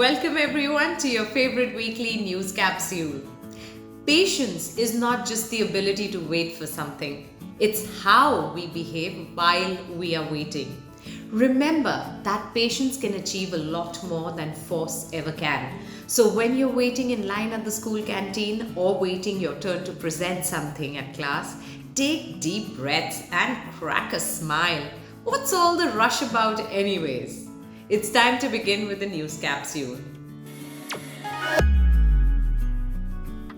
Welcome everyone to your favorite weekly news capsule. Patience is not just the ability to wait for something, it's how we behave while we are waiting. Remember that patience can achieve a lot more than force ever can. So, when you're waiting in line at the school canteen or waiting your turn to present something at class, take deep breaths and crack a smile. What's all the rush about, anyways? It's time to begin with the news capsule.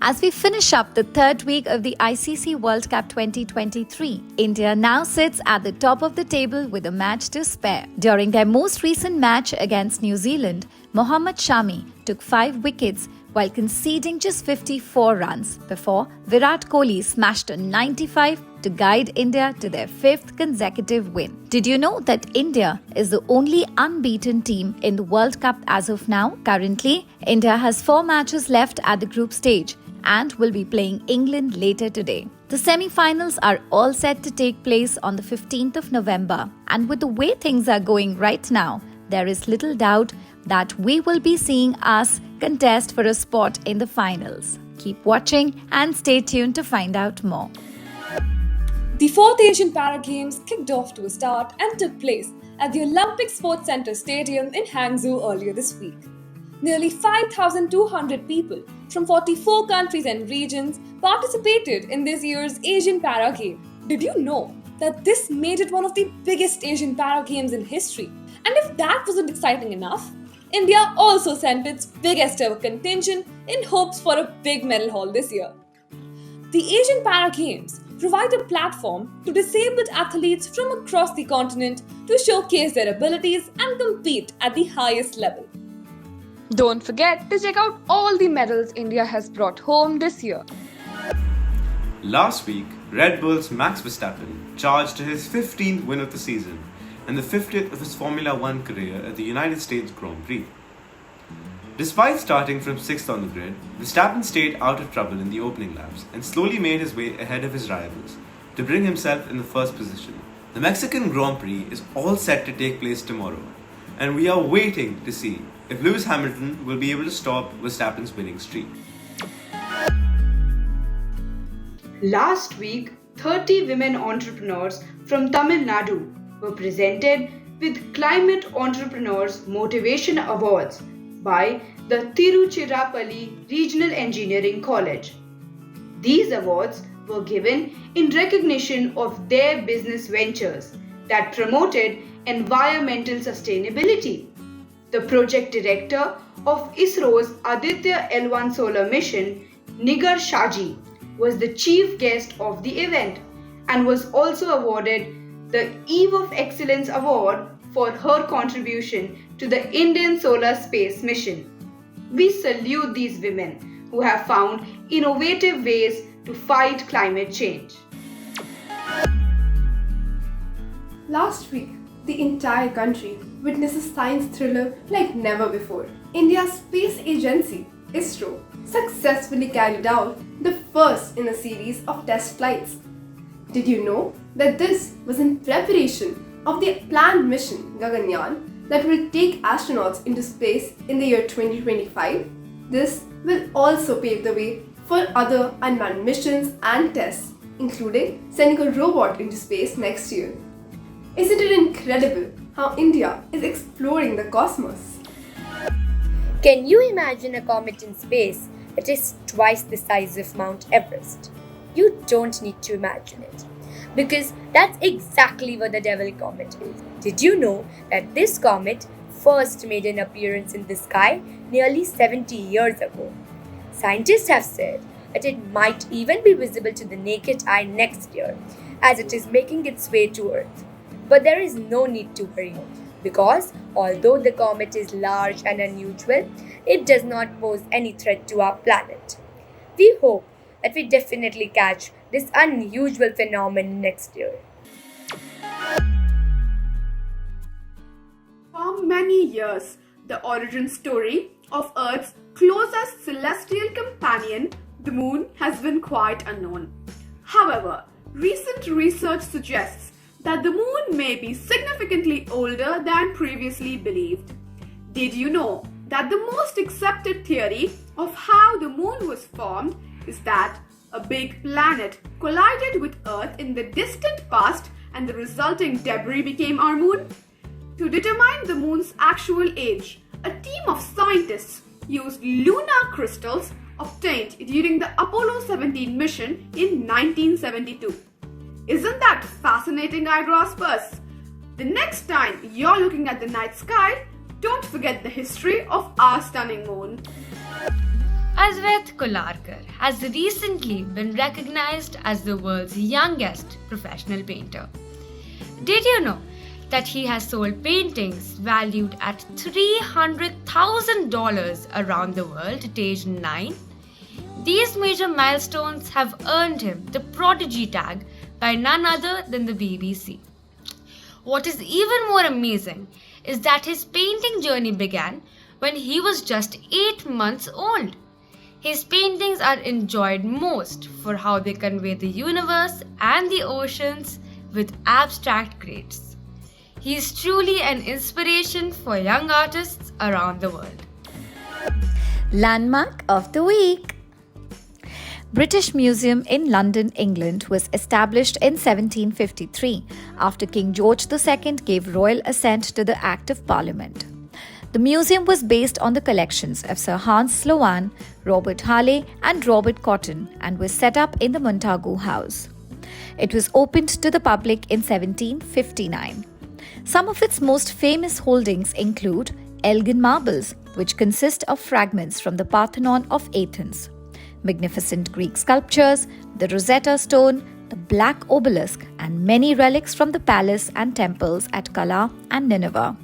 As we finish up the third week of the ICC World Cup 2023, India now sits at the top of the table with a match to spare. During their most recent match against New Zealand, Mohammad Shami took 5 wickets while conceding just 54 runs before Virat Kohli smashed a 95 to guide India to their 5th consecutive win. Did you know that India is the only unbeaten team in the World Cup as of now? Currently, India has 4 matches left at the group stage and will be playing England later today. The semi-finals are all set to take place on the 15th of November, and with the way things are going right now, there is little doubt that we will be seeing us contest for a spot in the finals. Keep watching and stay tuned to find out more. The 4th Asian Para Games kicked off to a start and took place at the Olympic Sports Center Stadium in Hangzhou earlier this week. Nearly 5,200 people from 44 countries and regions participated in this year's Asian Para Games. Did you know that this made it one of the biggest Asian Para Games in history? And if that wasn't exciting enough, India also sent its biggest ever contingent in hopes for a big medal haul this year. The Asian Para Games provide a platform to disabled athletes from across the continent to showcase their abilities and compete at the highest level. Don't forget to check out all the medals India has brought home this year. Last week, Red Bull's Max Verstappen charged to his 15th win of the season and the 50th of his Formula One career at the United States Grand Prix. Despite starting from 6th on the grid, Verstappen stayed out of trouble in the opening laps and slowly made his way ahead of his rivals to bring himself in the first position. The Mexican Grand Prix is all set to take place tomorrow, and we are waiting to see if Lewis Hamilton will be able to stop Verstappen's winning streak. Last week, 30 women entrepreneurs from Tamil Nadu were presented with Climate Entrepreneurs Motivation Awards by the Tiruchirappalli Regional Engineering College. These awards were given in recognition of their business ventures that promoted environmental sustainability. The project director of ISRO's Aditya L1 solar mission, Nigar Shaji, was the chief guest of the event and was also awarded the Eve of Excellence Award for her contribution to the Indian Solar Space Mission. We salute these women who have found innovative ways to fight climate change. Last week, the entire country witnessed a science thriller like never before. India's space agency, ISRO, successfully carried out the first in a series of test flights. Did you know that this was in preparation of the planned mission Gaganyaan that will take astronauts into space in the year 2025? This will also pave the way for other unmanned missions and tests, including sending a robot into space next year. Isn't it incredible how India is exploring the cosmos? Can you imagine a comet in space that is twice the size of Mount Everest? You don't need to imagine it, because that's exactly what the Devil Comet is. Did you know that this comet first made an appearance in the sky nearly 70 years ago? Scientists have said that it might even be visible to the naked eye next year as it is making its way to Earth. But there is no need to worry, because although the comet is large and unusual, it does not pose any threat to our planet. We hope that we definitely catch this unusual phenomenon next year. For many years, the origin story of Earth's closest celestial companion, the Moon, has been quite unknown. However, recent research suggests that the Moon may be significantly older than previously believed. Did you know that the most accepted theory of how the moon was formed is that a big planet collided with Earth in the distant past and the resulting debris became our moon? To determine the moon's actual age, a team of scientists used lunar crystals obtained during the Apollo 17 mission in 1972. Isn't that fascinating, Igraspers? The next time you're looking at the night sky, don't forget the history of our stunning moon. Asvet Kolarkar has recently been recognized as the world's youngest professional painter. Did you know that he has sold paintings valued at $300,000 around the world at age 9? These major milestones have earned him the prodigy tag by none other than the BBC. What is even more amazing is that his painting journey began when he was just 8 months old. His paintings are enjoyed most for how they convey the universe and the oceans with abstract grace. He is truly an inspiration for young artists around the world. Landmark of the Week. British Museum in London, England was established in 1753 after King George II gave royal assent to the Act of Parliament. The museum was based on the collections of Sir Hans Sloane, Robert Harley and Robert Cotton and was set up in the Montagu House. It was opened to the public in 1759. Some of its most famous holdings include Elgin marbles, which consist of fragments from the Parthenon of Athens, magnificent Greek sculptures, the Rosetta Stone, the Black Obelisk, and many relics from the palace and temples at Kala and Nineveh.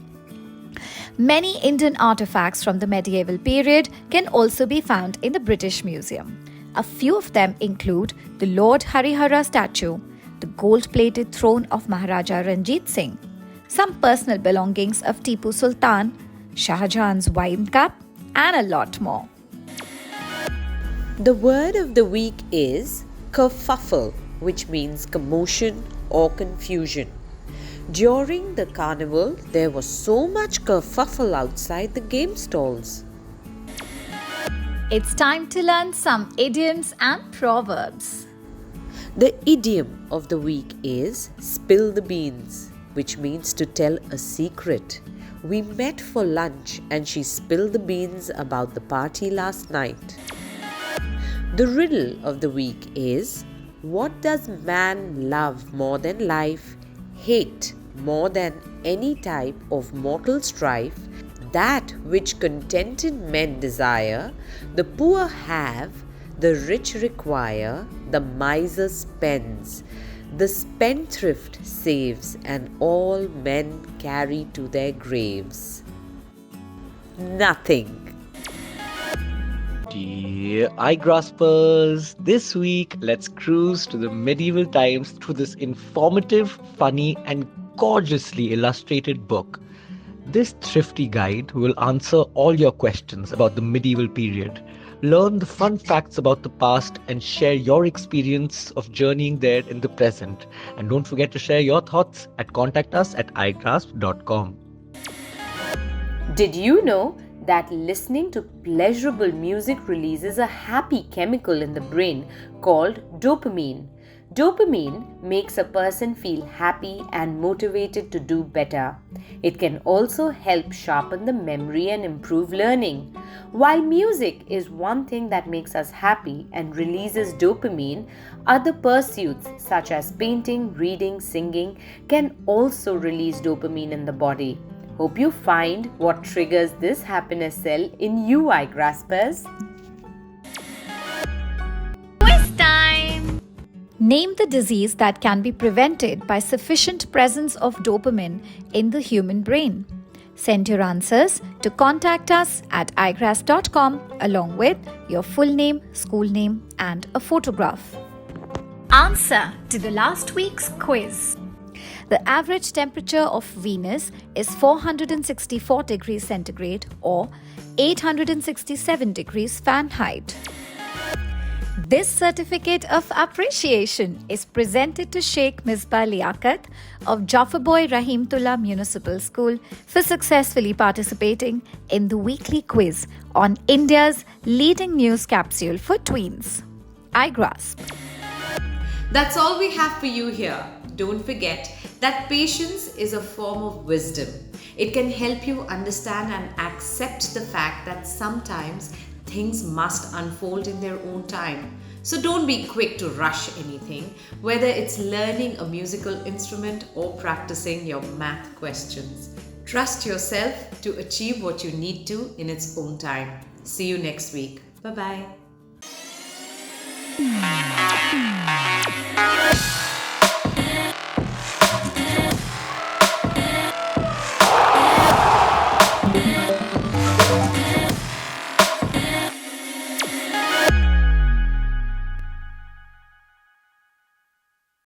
Many Indian artifacts from the medieval period can also be found in the British Museum. A few of them include the Lord Harihara statue, the gold-plated throne of Maharaja Ranjit Singh, some personal belongings of Tipu Sultan, Shah Jahan's wine cup, and a lot more. The word of the week is kerfuffle, which means commotion or confusion. During the carnival, there was so much kerfuffle outside the game stalls. It's time to learn some idioms and proverbs. The idiom of the week is spill the beans, which means to tell a secret. We met for lunch and she spilled the beans about the party last night. The riddle of the week is, what does man love more than life, hate more than any type of mortal strife, that which contented men desire, the poor have, the rich require, the miser spends, the spendthrift saves, and all men carry to their graves? Nothing. Dear Igraspers, this week let's cruise to the medieval times through this informative, funny and gorgeously illustrated book. This thrifty guide will answer all your questions about the medieval period, learn the fun facts about the past and share your experience of journeying there in the present. And don't forget to share your thoughts at contact@igraasp.com. Did you know that listening to pleasurable music releases a happy chemical in the brain called dopamine? Dopamine makes a person feel happy and motivated to do better. It can also help sharpen the memory and improve learning. While music is one thing that makes us happy and releases dopamine, other pursuits such as painting, reading, singing can also release dopamine in the body. Hope you find what triggers this happiness cell in you, Igraspers. Quiz time! Name the disease that can be prevented by sufficient presence of dopamine in the human brain. Send your answers to contact us at igraasp.com along with your full name, school name, and a photograph. Answer to the last week's quiz. The average temperature of Venus is 464 degrees centigrade or 867 degrees Fahrenheit. This certificate of appreciation is presented to Sheikh Misbah Liaquat of Jafarboy Rahimtullah Municipal School for successfully participating in the weekly quiz on India's leading news capsule for tweens, Igraasp. That's all we have for you here. Don't forget that patience is a form of wisdom. It can help you understand and accept the fact that sometimes things must unfold in their own time. So don't be quick to rush anything, whether it's learning a musical instrument or practicing your math questions. Trust yourself to achieve what you need to in its own time. See you next week. Bye-bye.